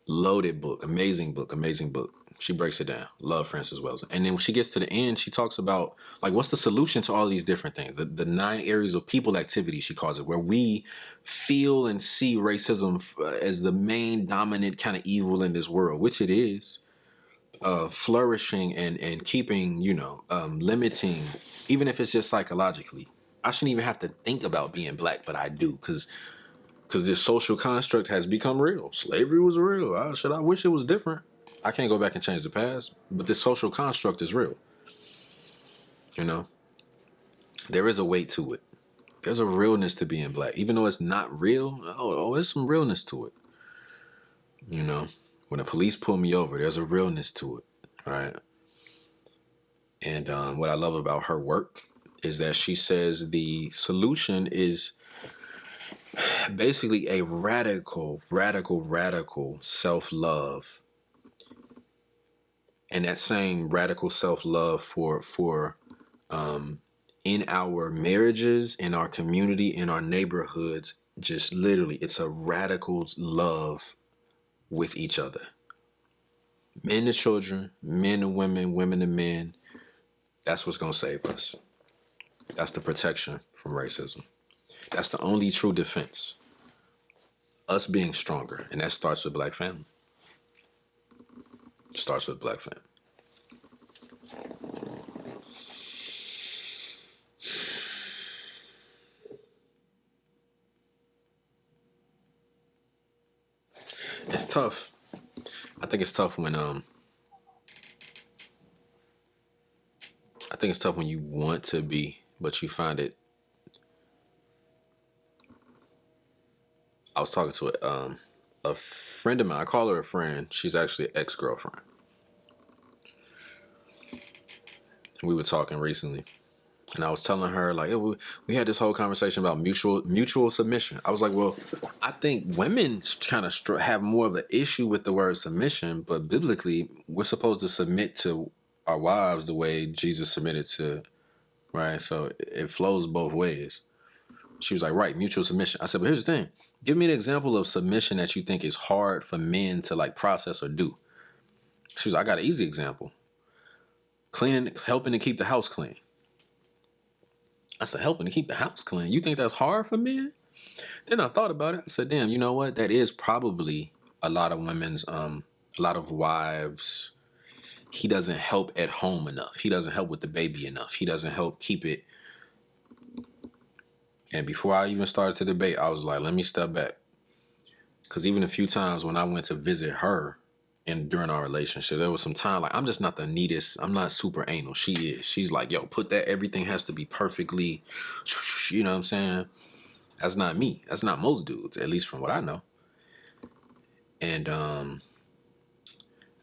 Loaded book, amazing book. She breaks it down. Love Frances Wells. And then when she gets to the end, she talks about like what's the solution to all these different things. The 9 areas of people activity, she calls it, where we feel and see racism as the main dominant kind of evil in this world, which it is. flourishing and keeping, limiting, even if it's just psychologically. I shouldn't even have to think about being black, but I do, because this social construct has become real. Slavery was real. I wish it was different. I can't go back and change the past, but this social construct is real. You know, there is a weight to it. There's a realness to being black, even though it's not real. There's some realness to it. You know, when the police pull me over, there's a realness to it. All right. And what I love about her work is that she says the solution is basically a radical, radical, radical self-love. And that same radical self-love for in our marriages, in our community, in our neighborhoods, just literally, it's a radical love with each other. Men to children, men to women, women to men. That's what's going to save us. That's the protection from racism. That's the only true defense. Us being stronger. And that starts with black family. Starts with black family. It's tough. I think it's tough when you want to be, but you find it. I was talking to a friend of mine. I call her a friend. She's actually an ex-girlfriend. We were talking recently, and I was telling her, like, we had this whole conversation about mutual submission. I was like, well, I think women kind of have more of an issue with the word submission, but biblically, we're supposed to submit to our wives the way Jesus submitted to, right? So it flows both ways. She was like, right, mutual submission. I said, but here's the thing. Give me an example of submission that you think is hard for men to like process or do. She was like, I got an easy example. Cleaning, helping to keep the house clean. I said, helping to keep the house clean? You think that's hard for men? Then I thought about it. I said, damn, you know what? That is probably a lot of women's, a lot of wives. He doesn't help at home enough. He doesn't help with the baby enough. He doesn't help keep it. And before I even started to debate, I was like, let me step back. Because even a few times when I went to visit her and during our relationship, there was some time, like, I'm just not the neatest. I'm not super anal. She is. She's like, yo, put that, everything has to be perfectly, you know what I'm saying? That's not me. That's not most dudes, at least from what I know. And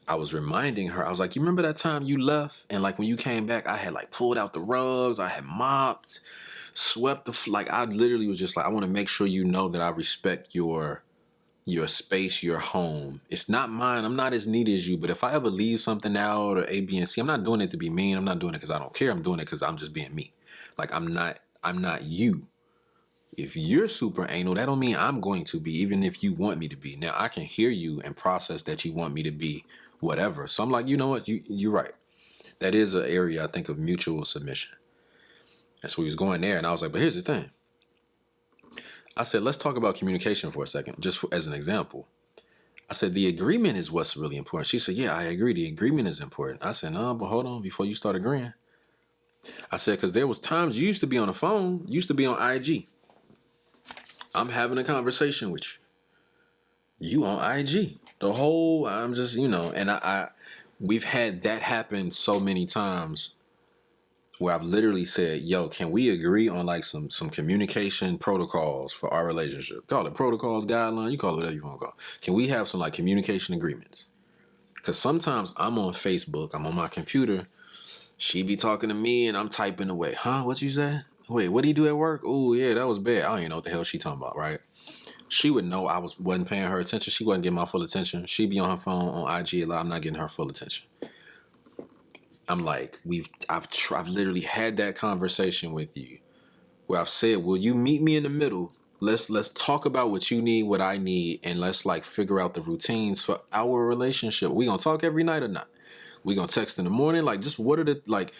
I was reminding her, I was like, you remember that time you left? And like when you came back, I had like pulled out the rugs, I had mopped, swept like I literally was just like, I want to make sure you know that I respect your space, your home. It's not mine. I'm not as neat as you, but if I ever leave something out or A, B, and C, I'm not doing it to be mean. I'm not doing it because I don't care. I'm doing it because I'm just being me. Like I'm not you. If you're super anal, that don't mean I'm going to be, even if you want me to be. Now I can hear you and process that you want me to be whatever. So I'm like, you know what? You're right. That is an area I think of mutual submission. And so we was going there, and I was like, but here's the thing. I said, let's talk about communication for a second, just as an example. I said, the agreement is what's really important. She said, yeah, I agree. The agreement is important. I said, no, but hold on before you start agreeing. I said, because there was times you used to be on the phone, you used to be on IG. I'm having a conversation with you. You on IG. I'm just, and we've had that happen so many times where I've literally said, yo, can we agree on like some communication protocols for our relationship? Call it protocols, guidelines, you call it whatever you want to call it. Can we have some like communication agreements? Because sometimes I'm on Facebook, I'm on my computer, she be talking to me and I'm typing away. Huh? What you say? Wait, what do you do at work? Oh, yeah, that was bad. I don't even know what the hell she talking about, right? She would know I wasn't paying her attention. She wasn't getting my full attention. She'd be on her phone on IG a lot. I'm not getting her full attention. I'm like, I've literally had that conversation with you where I've said, will you meet me in the middle? Let's talk about what you need, what I need, and let's like figure out the routines for our relationship. We gonna talk every night or not? We gonna text in the morning? Like, just what are the, like,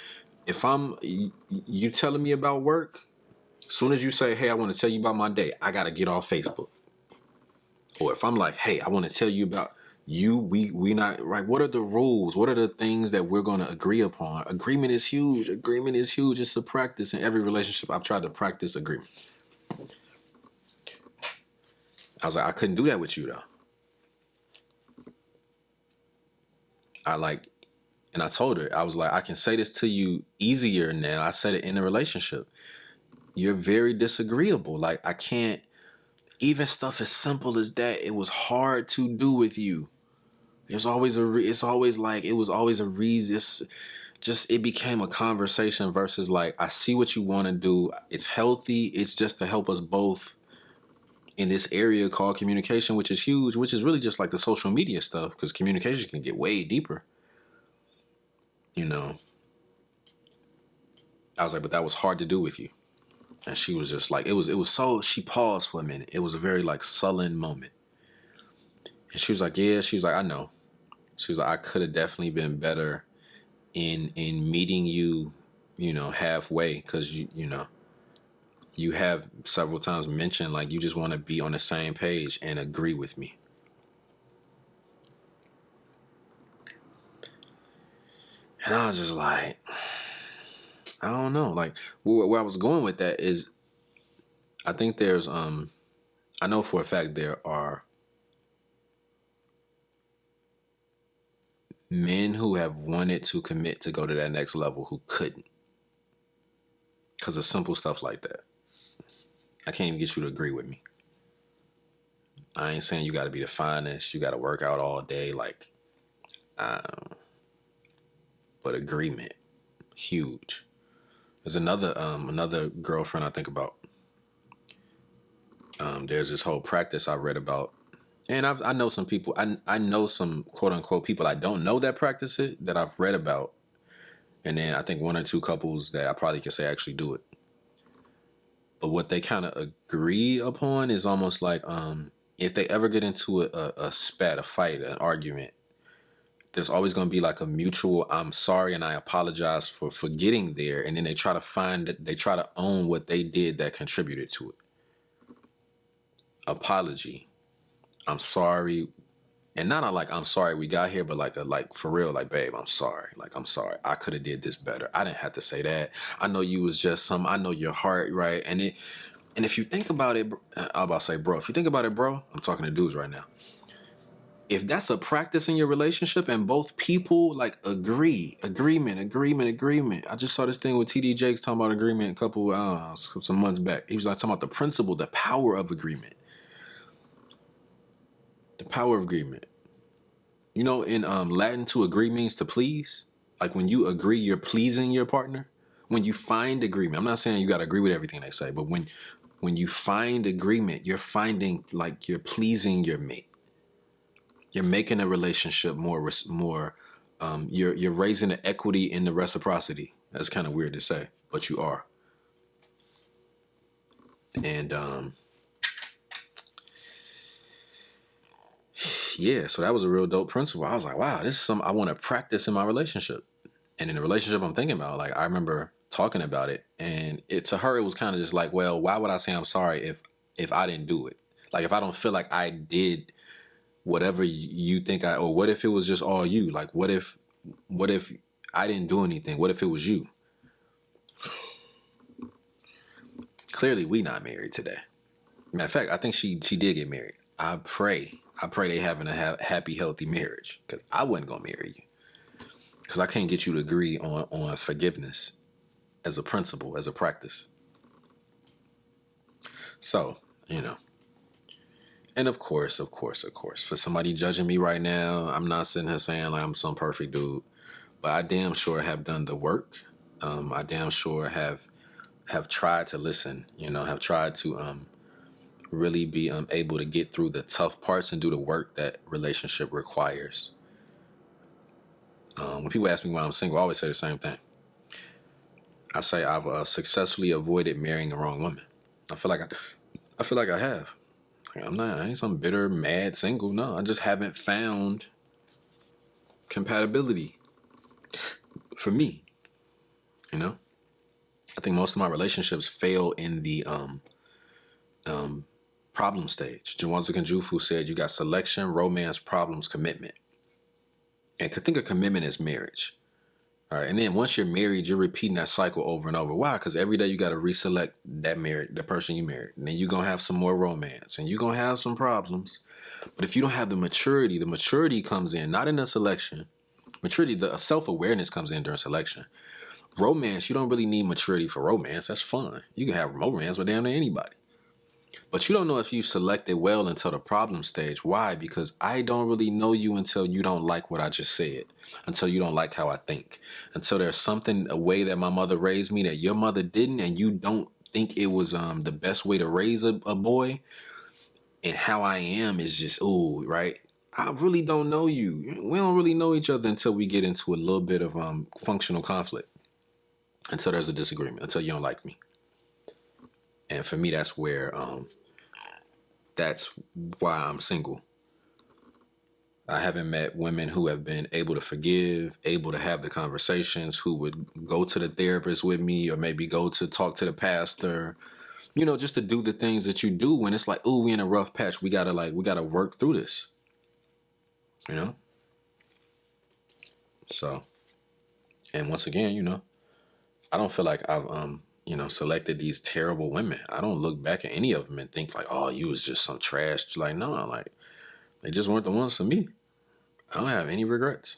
if you telling me about work, as soon as you say, hey, I want to tell you about my day, I gotta get off Facebook. Or if I'm like, hey, I want to tell you about, We not right. What are the rules? What are the things that we're going to agree upon? Agreement is huge. Agreement is huge. It's a practice in every relationship. I've tried to practice agreement. I was like, I couldn't do that with you though. I like, and I told her, I was like, I can say this to you easier now. I said it in a relationship. You're very disagreeable. Like I can't, even stuff as simple as that. It was hard to do with you. It's always it's always like, it was always a reason. Just, it became a conversation versus like, I see what you want to do. It's healthy. It's just to help us both in this area called communication, which is huge, which is really just like the social media stuff, because communication can get way deeper. You know, I was like, but that was hard to do with you. And she was just like, it was so, she paused for a minute. It was a very like sullen moment. And she was like, yeah, she was like, I know. She was like, I could have definitely been better in meeting you, you know, halfway, because you know, you have several times mentioned like you just want to be on the same page and agree with me. And I was just like, I don't know. Like where I was going with that is, I think there's I know for a fact there are men who have wanted to commit to go to that next level who couldn't, because of simple stuff like that. I can't even get you to agree with me. I ain't saying you got to be the finest, you got to work out all day, like, but agreement, huge. There's another girlfriend I think about. There's this whole practice I read about, and I know some people. I know some quote unquote people I don't know that practice it, that I've read about, and then I think one or two couples that I probably can say actually do it. But what they kind of agree upon is almost like, if they ever get into a spat, a fight, an argument, there's always going to be like a mutual I'm sorry and I apologize for getting there, and then they try to they try to own what they did that contributed to it. Apology, I'm sorry, and not like I'm sorry we got here, but like for real, like babe, I'm sorry, like I'm sorry, I could have did this better, I didn't have to say that, I know you was just some, I know your heart, right? And if you think about it, I'm about to say bro, if you think about it, bro, I'm talking to dudes right now. If that's a practice in your relationship and both people like agreement. I just saw this thing with TD Jakes talking about agreement a couple some months back. He was like talking about the principle, the power of agreement. The power of agreement. You know, in Latin, to agree means to please. Like when you agree, you're pleasing your partner. When you find agreement, I'm not saying you got to agree with everything they say, but when you find agreement, you're finding like you're pleasing your mate. You're making a relationship more. You're raising the equity in the reciprocity. That's kind of weird to say, but you are. And yeah, so that was a real dope principle. I was like, wow, this is something I want to practice in my relationship. And in the relationship I'm thinking about, like I remember talking about it, and to her it was kind of just like, well, why would I say I'm sorry if I didn't do it? Like if I don't feel like I did whatever you think or what if it was just all you? Like what if I didn't do anything? What if it was you? Clearly we not married today. Matter of fact, I think she did get married. I pray they having a happy, healthy marriage, because I wasn't gonna marry you, because I can't get you to agree on forgiveness as a principle, as a practice. So, you know, and of course, for somebody judging me right now, I'm not sitting here saying like I'm some perfect dude, but I damn sure have done the work. I damn sure have tried to listen. You know, have tried to really be able to get through the tough parts and do the work that relationship requires. When people ask me why I'm single, I always say the same thing. I say I've successfully avoided marrying the wrong woman. I feel like I have. Like, I ain't some bitter, mad single. No, I just haven't found compatibility for me. You know, I think most of my relationships fail in the Problem stage. Jawanza Kanjufu said you got selection, romance, problems, commitment. And could think of commitment as marriage. All right. And then once you're married, you're repeating that cycle over and over. Why? Because every day you got to reselect the person you married. And then you're going to have some more romance and you're going to have some problems. But if you don't have the maturity comes in, not in the selection. Maturity, the self-awareness comes in during selection. Romance, you don't really need maturity for romance. That's fun. You can have romance with damn near anybody. But you don't know if you selected well until the problem stage. Why? Because I don't really know you until you don't like what I just said, until you don't like how I think, until there's something, a way that my mother raised me that your mother didn't, and you don't think it was the best way to raise a boy, and how I am is just, ooh, right? I really don't know you. We don't really know each other until we get into a little bit of functional conflict, until there's a disagreement, until you don't like me. And for me, that's why I'm single. I haven't met women who have been able to forgive, able to have the conversations, who would go to the therapist with me or maybe go to talk to the pastor, just to do the things that you do when it's like, oh, we in a rough patch. We gotta work through this, you know? So, and once again, I don't feel like I've, selected these terrible women. I don't look back at any of them and think like, oh, you was just some trash. Like, no, like, they just weren't the ones for me. I don't have any regrets.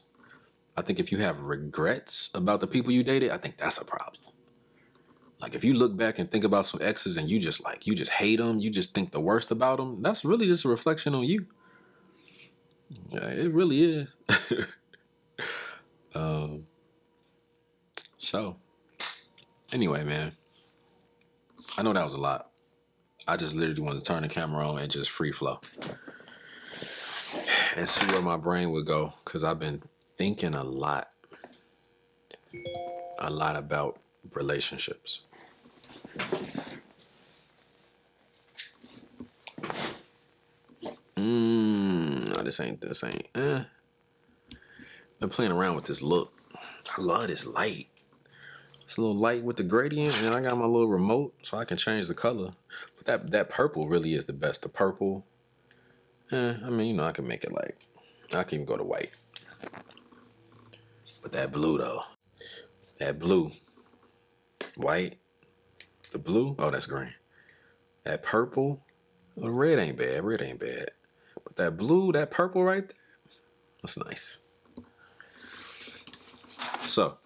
I think if you have regrets about the people you dated, I think that's a problem. Like if you look back and think about some exes and you just hate them, you just think the worst about them, that's really just a reflection on you. Yeah, it really is. So, anyway, man, I know that was a lot. I just literally wanted to turn the camera on and just free flow and see where my brain would go, because I've been thinking a lot about relationships. No, this ain't. Been playing around with this look. I love this light. It's a little light with the gradient, and I got my little remote so I can change the color. But that purple really is the best. The purple, I can make it I can even go to white. But that blue though, that blue, white, the blue, oh, that's green. That purple, well, red ain't bad. But that blue, that purple right there, that's nice. So,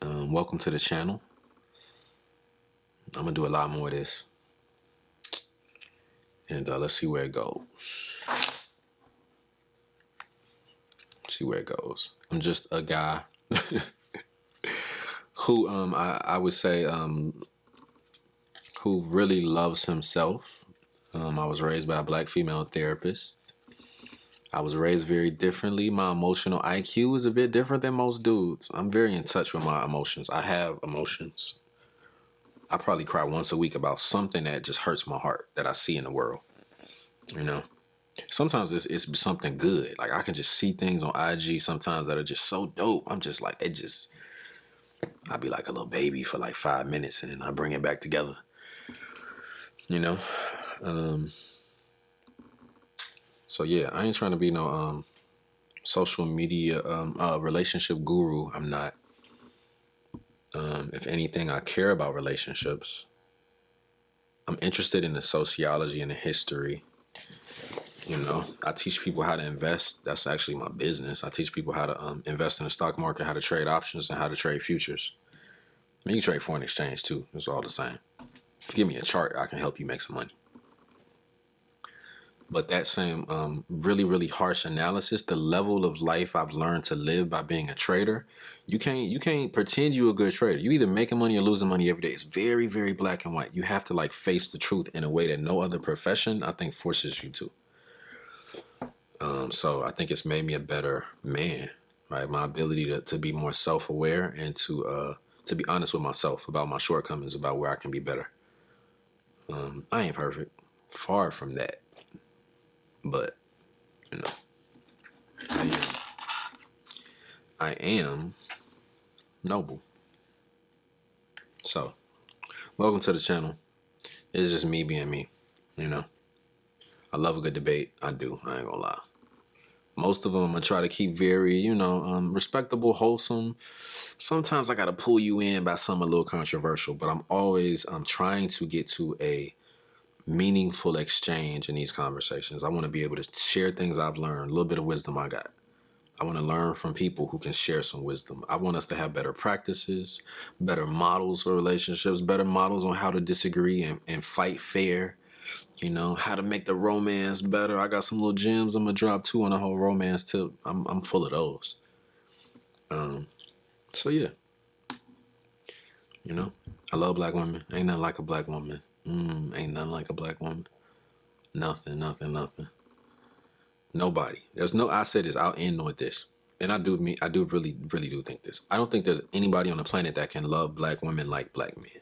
welcome to the channel. I'm gonna do a lot more of this, and let's see where it goes. I'm just a guy who I would say who really loves himself. I was raised by a black female therapist. I was raised very differently. My emotional IQ is a bit different than most dudes. I'm very in touch with my emotions. I have emotions. I probably cry once a week about something that just hurts my heart that I see in the world. Sometimes it's something good. Like I can just see things on IG sometimes that are just so dope. I'm just like, I'll be like a little baby for like 5 minutes and then I bring it back together. So yeah, I ain't trying to be no social media relationship guru. I'm not. If anything, I care about relationships. I'm interested in the sociology and the history. I teach people how to invest. That's actually my business. I teach people how to invest in the stock market, how to trade options, and how to trade futures. I mean, you can trade foreign exchange too. It's all the same. If you give me a chart, I can help you make some money. But that same really, really harsh analysis, the level of life I've learned to live by being a trader, you can't pretend you're a good trader. You either making money or losing money every day. It's very, very black and white. You have to face the truth in a way that no other profession, I think, forces you to. So I think it's made me a better man, right? My ability to be more self-aware and to be honest with myself about my shortcomings, about where I can be better. I ain't perfect, far from that. But, I am noble. So, welcome to the channel. It's just me being me. You know, I love a good debate. I do. I ain't gonna lie. Most of them I'm gonna try to keep very, respectable, wholesome. Sometimes I gotta pull you in by something a little controversial, but I'm trying to get to a meaningful exchange in these conversations. I want to be able to share things I've learned, a little bit of wisdom I got. I want to learn from people who can share some wisdom. I want us to have better practices, better models for relationships, better models on how to disagree and fight fair. How to make the romance better. I got some little gems I'm gonna drop too on the whole romance tip. I'm full of those. So yeah, you know, I love black women. Ain't nothing like a black woman. Ain't nothing like a black woman. Nothing, nothing, nothing. Nobody. There's no. I said this. I'll end with this. And I do really, really do think this. I don't think there's anybody on the planet that can love black women like black men.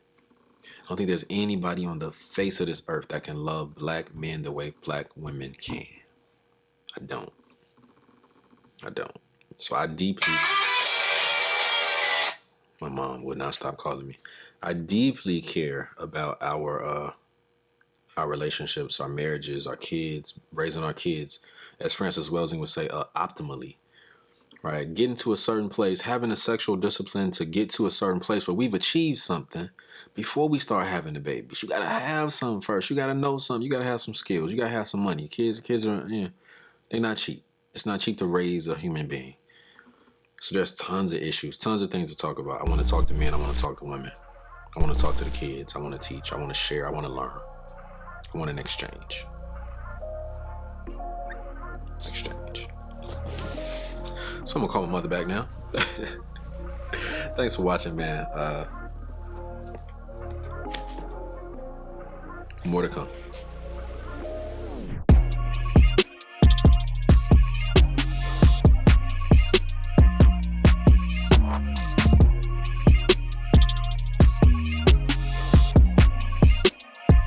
I don't think there's anybody on the face of this earth that can love black men the way black women can. I don't. I don't. So my mom would not stop calling me. I deeply care about our relationships, our marriages, our kids, raising our kids, as Francis Welsing would say, optimally. Right? Getting to a certain place, having a sexual discipline to get to a certain place where we've achieved something before we start having the babies. You gotta have something first. You gotta know something. You gotta have some skills. You gotta have some money. Kids are, they're not cheap. It's not cheap to raise a human being. So there's tons of issues, tons of things to talk about. I want to talk to men. I want to talk to women. I want to talk to the kids. I want to teach. I want to share. I want to learn. I want an exchange. Exchange. So I'm gonna call my mother back now. Thanks for watching, man. More to come.